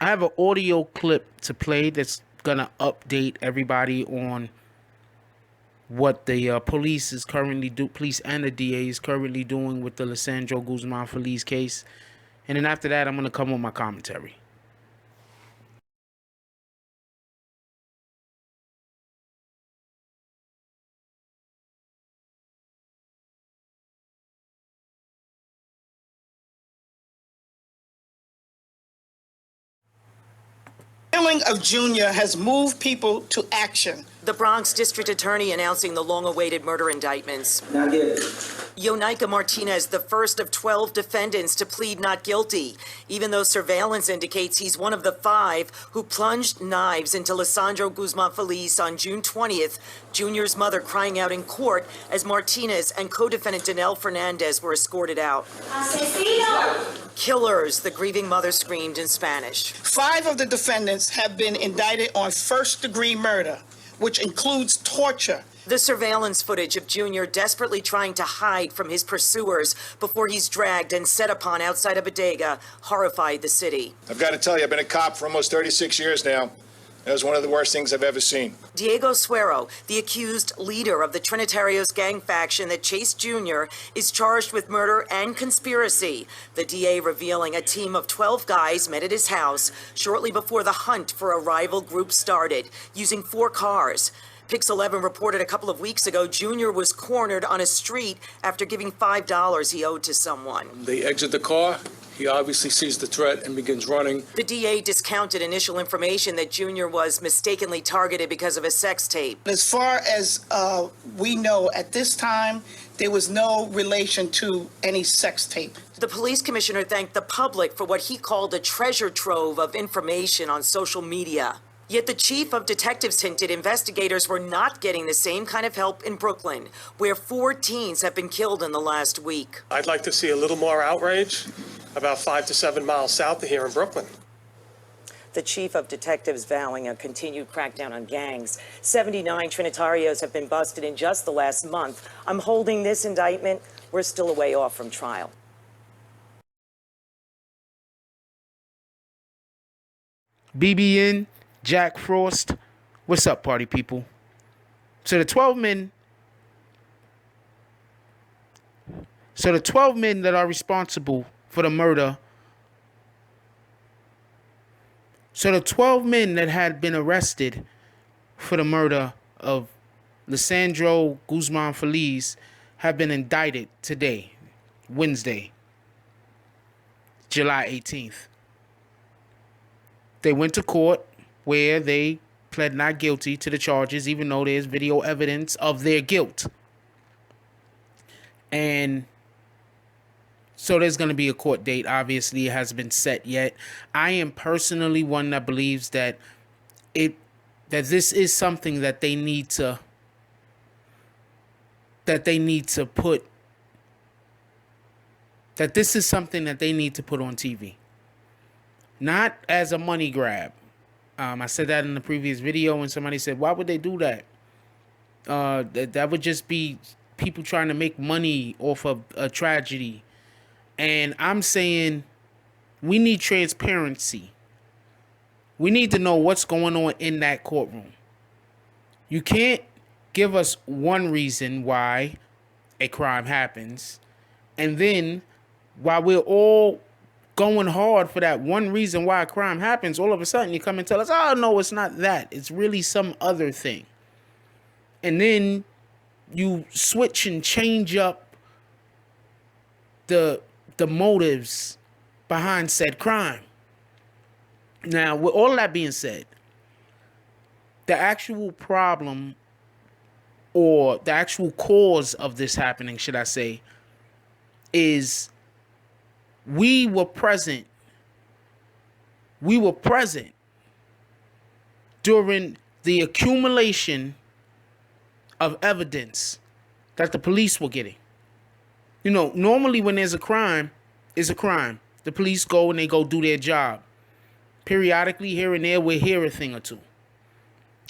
I have an audio clip to play that's gonna update everybody on what the police is currently police and the DA is currently doing with the Lesandro Guzman Feliz case, and then after that, I'm gonna come with my commentary. Killing of Junior has moved people to action. The Bronx District Attorney announcing the long-awaited murder indictments. Not guilty. Yonaika Martinez, the first of 12 defendants to plead not guilty, even though surveillance indicates he's one of the 5 who plunged knives into Lesandro Guzman Feliz on June 20th, Junior's mother crying out in court as Martinez and co-defendant Danelle Fernandez were escorted out. Asesino! Killers, the grieving mother screamed in Spanish. 5 of the defendants have been indicted on first-degree murder, which includes torture. The surveillance footage of Junior desperately trying to hide from his pursuers before he's dragged and set upon outside of Bodega horrified the city. I've got to tell you, I've been a cop for almost 36 years now. That was one of the worst things I've ever seen. Diego Suero, the accused leader of the Trinitarios gang faction that chased Junior, is charged with murder and conspiracy. The DA revealing a team of 12 guys met at his house shortly before the hunt for a rival group started, using 4 cars. Pix 11 reported a couple of weeks ago Junior was cornered on a street after giving $5 he owed to someone. They exit the car. He obviously sees the threat and begins running. The DA discounted initial information that Junior was mistakenly targeted because of a sex tape. As far as we know at this time, there was no relation to any sex tape. The police commissioner thanked the public for what he called a treasure trove of information on social media. Yet the chief of detectives hinted investigators were not getting the same kind of help in Brooklyn, where 4 teens have been killed in the last week. I'd like to see a little more outrage about 5 to 7 miles south of here in Brooklyn. The chief of detectives vowing a continued crackdown on gangs. 79 Trinitarios have been busted in just the last month. I'm holding this indictment. We're still a way off from trial. BBN, Jack Frost, what's up, party people? So the 12 men that are responsible for the murder. So the 12 men that had been arrested for the murder of Lesandro Guzman Feliz have been indicted today, Wednesday, July 18th. They went to court where they pled not guilty to the charges, even though there's video evidence of their guilt. And so there's going to be a court date. Obviously, it hasn't been set yet. I am personally one that believes that this is something that they need to put on TV. Not as a money grab. I said that in the previous video, and somebody said, why would they do that? That would just be people trying to make money off of a tragedy. And I'm saying we need transparency. We need to know what's going on in that courtroom. You can't give us one reason why a crime happens, and then while we're all going hard for that one reason why a crime happens, all of a sudden you come and tell us, oh, no, it's not that. It's really some other thing. And then you switch and change up the motives behind said crime. Now, with all that being said, the actual problem or the actual cause of this happening, should I say, is we were present during the accumulation of evidence that the police were getting. You know, normally when there's a crime, it's a crime. The police go and they go do their job. Periodically, here and there, we'll hear a thing or two.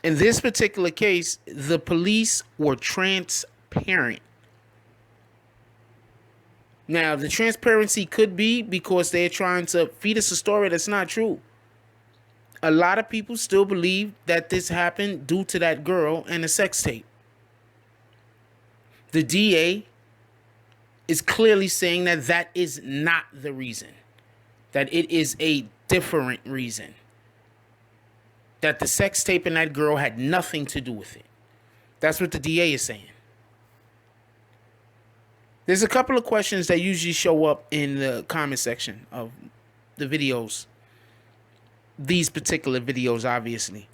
In this particular case, the police were transparent. Now, the transparency could be because they're trying to feed us a story that's not true. a lot of people still believe that this happened due to that girl and a sex tape. The DA is clearly saying that that is not the reason, that it is a different reason, that the sex tape and that girl had nothing to do with it. That's what the DA is saying. There's a couple of questions that usually show up in the comment section of the videos. These particular videos, obviously.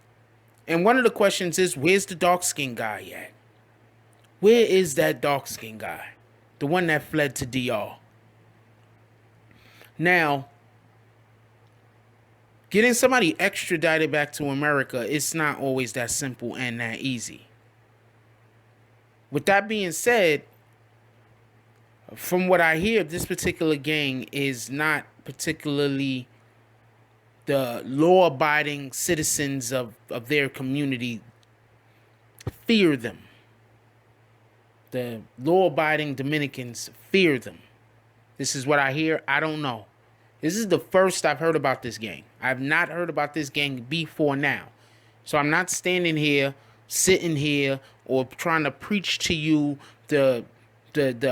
And one of the questions is, where's the dark-skinned guy at? Where is that dark-skinned guy? The one that fled to DR. Now, getting somebody extradited back to America, it's not always that simple and that easy. With that being said, from what I hear, this particular gang is not particularly the law-abiding citizens of their community fear them. The law-abiding Dominicans fear them. This is what I hear. I don't know. This is the first I've heard about this gang. I've not heard about this gang before now. So I'm not standing here, sitting here, or trying to preach to you the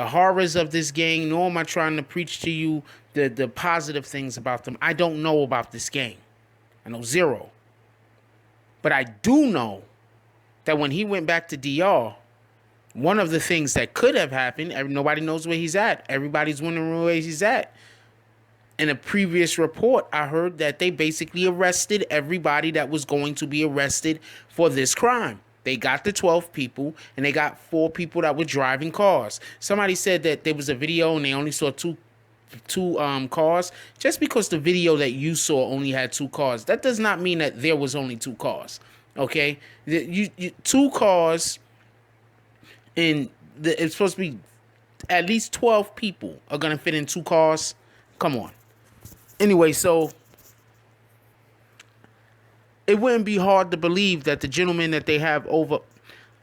horrors of this gang, nor am I trying to preach to you the positive things about them. I don't know about this gang. I know zero. But I do know that when he went back to DR, one of the things that could have happened, nobody knows where he's at. Everybody's wondering where he's at. In a previous report, I heard that they basically arrested everybody that was going to be arrested for this crime. They got the 12 people, and they got 4 people that were driving cars. Somebody said that there was a video and they only saw two cars. Just because the video that you saw only had 2 cars, that does not mean that there was only 2 cars. Okay, 2 cars, and it's supposed to be at least 12 people are gonna fit in 2 cars. Come on. Anyway, so it wouldn't be hard to believe that the gentleman that they have over,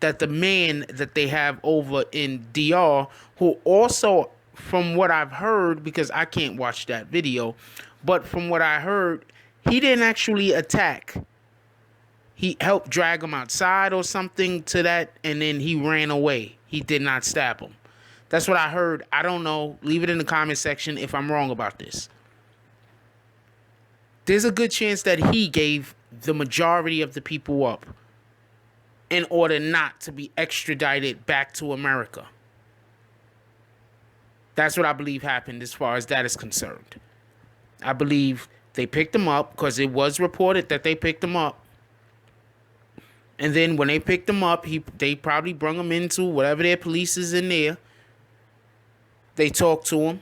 that the man that they have over in DR, who also, from what I've heard, because I can't watch that video, but from what I heard, he didn't actually attack. He helped drag him outside or something to that, and then he ran away. He did not stab him. That's what I heard. I don't know. Leave it in the comment section if I'm wrong about this. There's a good chance that he gave the majority of the people up in order not to be extradited back to America. That's what I believe happened as far as that is concerned. I believe they picked him up because it was reported that they picked him up. And then when they picked him up, they probably brung him into whatever their police is in there. They talked to him.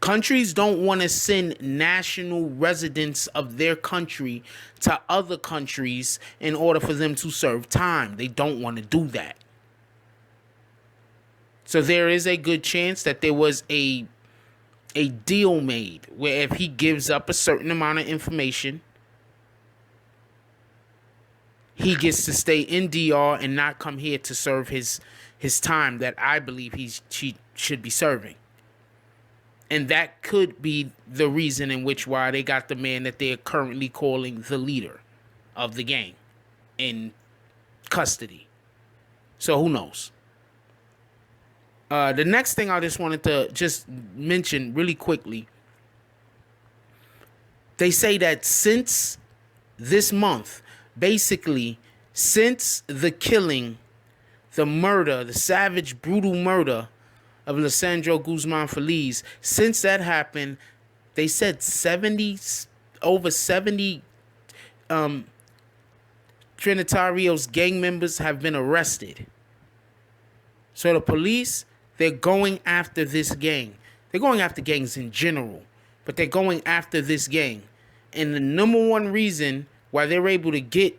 Countries don't want to send national residents of their country to other countries in order for them to serve time. They don't want to do that. So there is a good chance that there was a deal made where if he gives up a certain amount of information, he gets to stay in DR and not come here to serve his time that I believe he should be serving. And that could be the reason in which why they got the man that they're currently calling the leader of the gang in custody. So who knows? The next thing I just wanted to just mention really quickly. They say that since this month, basically since the killing, the murder, the savage, brutal murder of Lesandro Guzman Feliz, since that happened, they said over 70 Trinitarios gang members have been arrested. So the police, they're going after this gang. They're going after gangs in general, but they're going after this gang. And the number one reason why they're able to get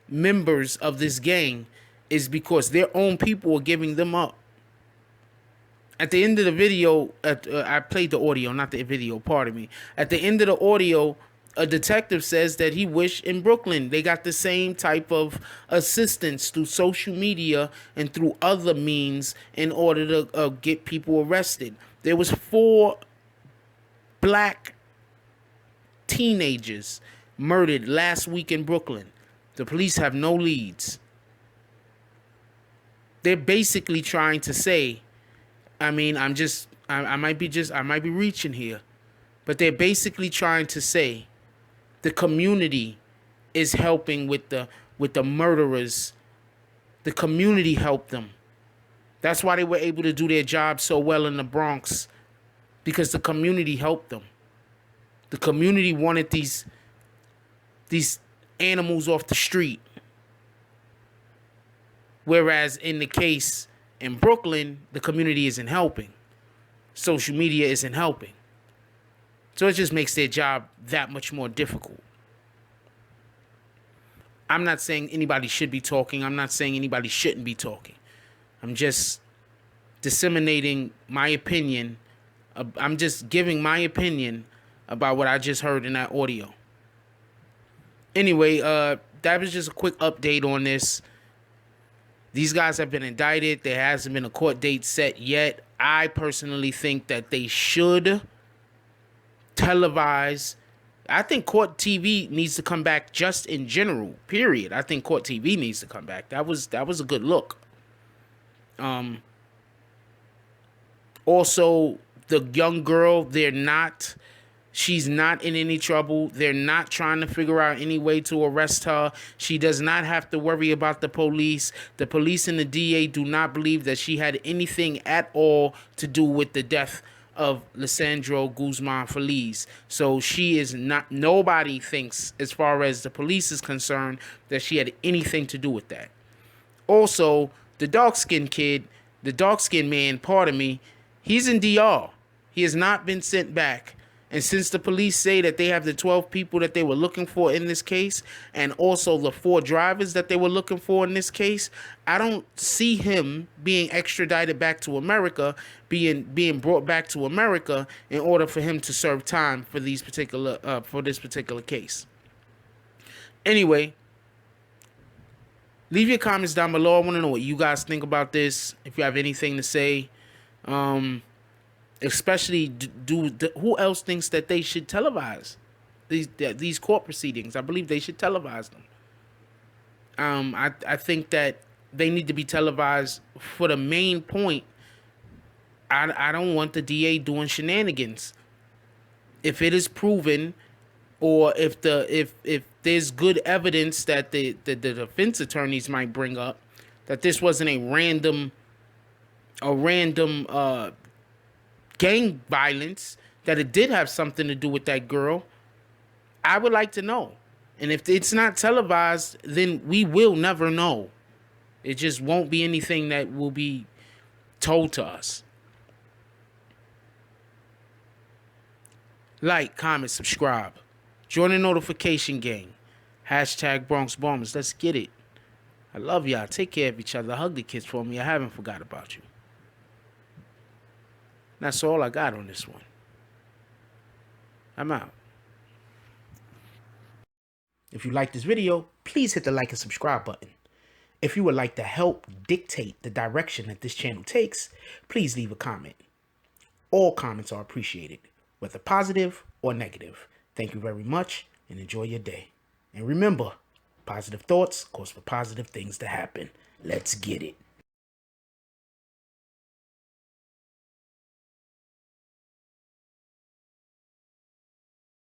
members of this gang is because their own people are giving them up. At the end of the video, I played the audio, not the video, pardon me. At the end of the audio, a detective says that he wished in Brooklyn they got the same type of assistance through social media and through other means in order to get people arrested. There was 4 black teenagers murdered last week in Brooklyn. The police have no leads. They're basically trying to say, I mean, I might be reaching here, but they're basically trying to say the community is helping with the murderers. The community helped them. That's why they were able to do their job so well in the Bronx, because the community helped them. The community wanted these animals off the street. Whereas in the case in Brooklyn, the community isn't helping. Social media isn't helping. So it just makes their job that much more difficult. I'm not saying anybody should be talking. I'm not saying anybody shouldn't be talking. I'm just disseminating my opinion. I'm just giving my opinion about what I just heard in that audio. Anyway, that was just a quick update on this. These guys have been indicted. There hasn't been a court date set yet. I personally think that they should televise. I think court TV needs to come back just in general, period. I think court TV needs to come back. That was a good look. Also, the young girl, she's not in any trouble. They're not trying to figure out any way to arrest her. She does not have to worry about the police. The police and the DA do not believe that she had anything at all to do with the death of Lesandro Guzman Feliz. So she is not, nobody thinks, as far as the police is concerned, that she had anything to do with that. Also, the dark-skinned kid, the dark-skinned man, pardon me, he's in DR. He has not been sent back. And since the police say that they have the 12 people that they were looking for in this case, and also the 4 drivers that they were looking for in this case, I don't see him being extradited back to America, being brought back to America in order for him to serve time for this particular case. Anyway, leave your comments down below. I want to know what you guys think about this. If you have anything to say, especially who else thinks that they should televise these court proceedings? I believe they should televise them. I think that they need to be televised for the main point. I don't want the DA doing shenanigans. If it is proven, or if there's good evidence that the defense attorneys might bring up that this wasn't a random gang violence, that it did have something to do with that girl, I would like to know. And if it's not televised, then we will never know. It just won't be anything that will be told to us. Like, comment, subscribe. Join the notification gang. Hashtag Bronx Bombers. Let's get it. I love y'all. Take care of each other. Hug the kids for me. I haven't forgot about you. That's all I got on this one. I'm out. If you like this video, please hit the like and subscribe button. If you would like to help dictate the direction that this channel takes, please leave a comment. All comments are appreciated, whether positive or negative. Thank you very much and enjoy your day. And remember, positive thoughts cause for positive things to happen. Let's get it.